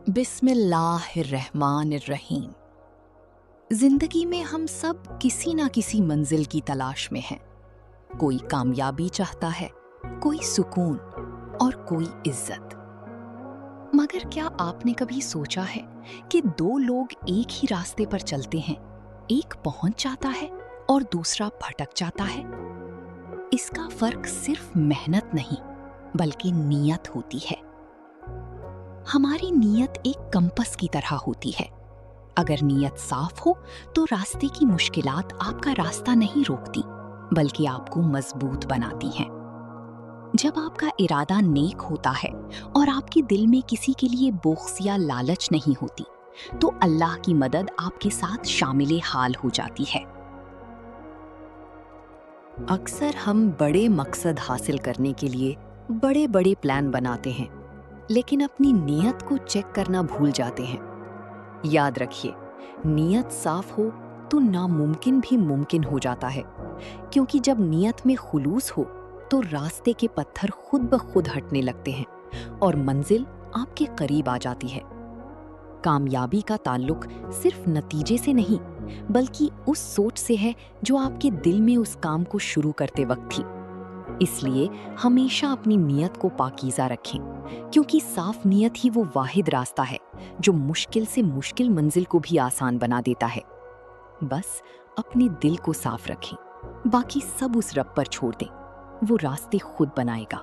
बिस्मिल्लाहिर्रहमानिर्रहीम। जिंदगी में हम सब किसी ना किसी मंजिल की तलाश में हैं। कोई कामयाबी चाहता है, कोई सुकून और कोई इज्जत। मगर क्या आपने कभी सोचा है कि दो लोग एक ही रास्ते पर चलते हैं, एक पहुंच जाता है और दूसरा भटक जाता है? इसका फर्क सिर्फ मेहनत नहीं बल्कि नीयत होती है। हमारी नीयत एक कंपस की तरह होती है। अगर नीयत साफ हो तो रास्ते की मुश्किलात आपका रास्ता नहीं रोकती बल्कि आपको मजबूत बनाती हैं। जब आपका इरादा नेक होता है और आपके दिल में किसी के लिए बुग़्ज़ या लालच नहीं होती, तो अल्लाह की मदद आपके साथ शामिल हाल हो जाती है। अक्सर हम बड़े मकसद हासिल करने के लिए बड़े बड़े प्लान बनाते हैं, लेकिन अपनी नीयत को चेक करना भूल जाते हैं। याद रखिए, नीयत साफ हो तो नामुमकिन भी मुमकिन हो जाता है, क्योंकि जब नीयत में खुलूस हो तो रास्ते के पत्थर खुद ब खुद हटने लगते हैं और मंजिल आपके करीब आ जाती है। कामयाबी का ताल्लुक सिर्फ नतीजे से नहीं बल्कि उस सोच से है जो आपके दिल में उस काम को शुरू करते वक्त थी। इसलिए हमेशा अपनी नीयत को पाकीज़ा रखें, क्योंकि साफ नीयत ही वो वाहिद रास्ता है जो मुश्किल से मुश्किल मंजिल को भी आसान बना देता है। बस अपने दिल को साफ रखें, बाकी सब उस रब पर छोड़ दें, वो रास्ते खुद बनाएगा।